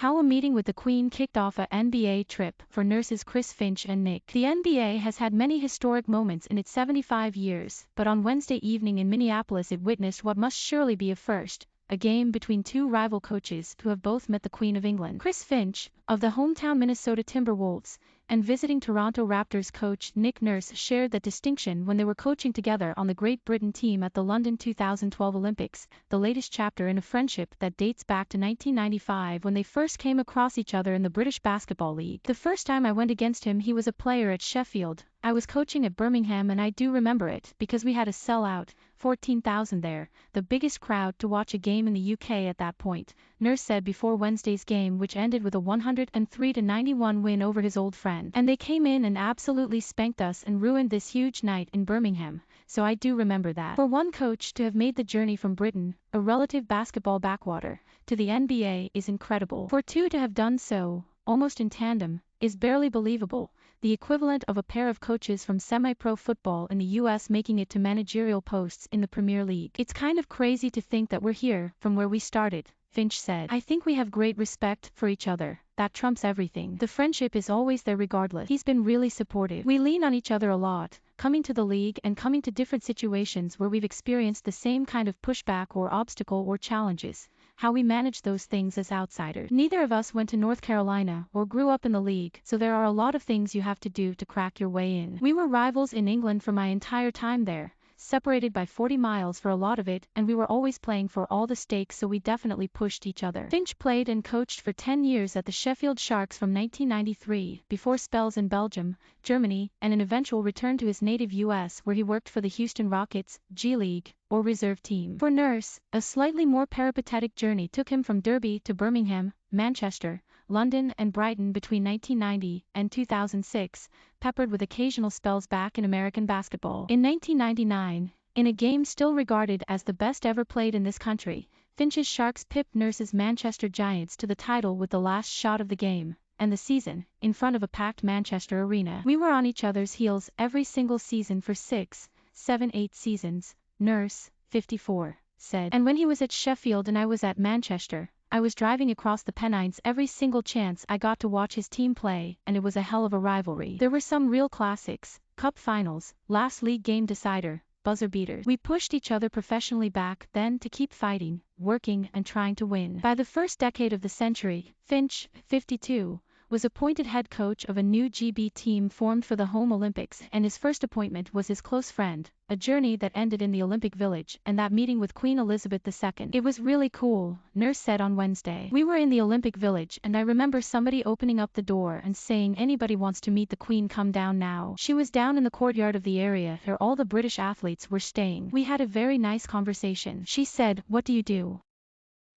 How a meeting with the Queen kicked off a NBA trip for nurses Chris Finch and Nick. The NBA has had many historic moments in its 75 years, but on Wednesday evening in Minneapolis it witnessed what must surely be a first, a game between two rival coaches who have both met the Queen of England. Chris Finch, of the hometown Minnesota Timberwolves, and visiting Toronto Raptors coach Nick Nurse shared that distinction when they were coaching together on the Great Britain team at the London 2012 Olympics, the latest chapter in a friendship that dates back to 1995 when they first came across each other in the British Basketball League. The first time I went against him he was a player at Sheffield. I was coaching at Birmingham and I do remember it because we had a sellout, 14,000 there, the biggest crowd to watch a game in the UK at that point, Nurse said before Wednesday's game which ended with a 103-91 win over his old friend. And they came in and absolutely spanked us and ruined this huge night in Birmingham, so I do remember that. For one coach to have made the journey from Britain, a relative basketball backwater, to the NBA is incredible. For two to have done so, almost in tandem, is barely believable. The equivalent of a pair of coaches from semi-pro football in the US making it to managerial posts in the Premier League. It's kind of crazy to think that we're here, from where we started, Finch said. I think we have great respect for each other. That trumps everything. The friendship is always there regardless. He's been really supportive. We lean on each other a lot, coming to the league and coming to different situations where we've experienced the same kind of pushback or obstacle or challenges. How we manage those things as outsiders. Neither of us went to North Carolina or grew up in the league, so there are a lot of things you have to do to crack your way in. We were rivals in England for my entire time there, separated by 40 miles for a lot of it, and we were always playing for all the stakes, so we definitely pushed each other. Finch played and coached for 10 years at the Sheffield Sharks from 1993, before spells in Belgium, Germany, and an eventual return to his native US where he worked for the Houston Rockets, G League, or reserve team. For Nurse, a slightly more peripatetic journey took him from Derby to Birmingham, Manchester, London and Brighton between 1990 and 2006, peppered with occasional spells back in American basketball. In 1999, in a game still regarded as the best ever played in this country, Finch's Sharks pipped Nurse's Manchester Giants to the title with the last shot of the game and the season, in front of a packed Manchester arena. We were on each other's heels every single season for 6, 7, 8 seasons, Nurse, 54, said. And when he was at Sheffield and I was at Manchester, I was driving across the Pennines every single chance I got to watch his team play, and it was a hell of a rivalry. There were some real classics, cup finals, last league game decider, buzzer beaters. We pushed each other professionally back then to keep fighting, working and trying to win. By the first decade of the century, Finch, 52, was appointed head coach of a new GB team formed for the home Olympics, and his first appointment was his close friend, a journey that ended in the Olympic Village and that meeting with Queen Elizabeth II. It was really cool, Nurse said on Wednesday. We were in the Olympic Village and I remember somebody opening up the door and saying anybody wants to meet the Queen come down now. She was down in the courtyard of the area where all the British athletes were staying. We had a very nice conversation. She said, "What do you do?"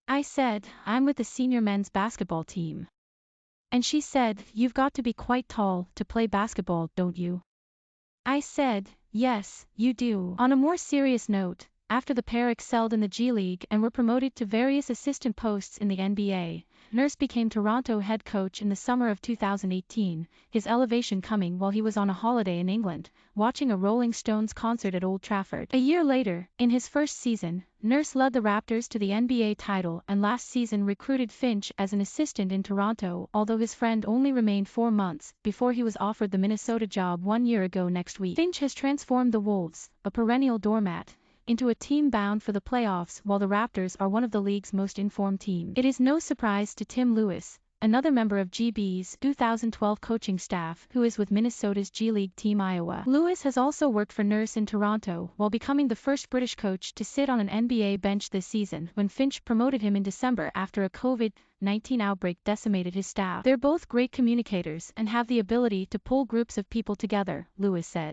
I said, "I'm with the senior men's basketball team." And she said, "You've got to be quite tall to play basketball, don't you?" I said, "Yes, you do." On a more serious note, after the pair excelled in the G League and were promoted to various assistant posts in the NBA, Nurse became Toronto head coach in the summer of 2018, his elevation coming while he was on a holiday in England, watching a Rolling Stones concert at Old Trafford. A year later, in his first season, Nurse led the Raptors to the NBA title and last season recruited Finch as an assistant in Toronto, although his friend only remained 4 months before he was offered the Minnesota job 1 year ago next week. Finch has transformed the Wolves, a perennial doormat, into a team bound for the playoffs while the Raptors are one of the league's most informed teams. It is no surprise to Tim Lewis, another member of GB's 2012 coaching staff who is with Minnesota's G League team Iowa. Lewis has also worked for Nurse in Toronto while becoming the first British coach to sit on an NBA bench this season when Finch promoted him in December after a COVID-19 outbreak decimated his staff. They're both great communicators and have the ability to pull groups of people together, Lewis said.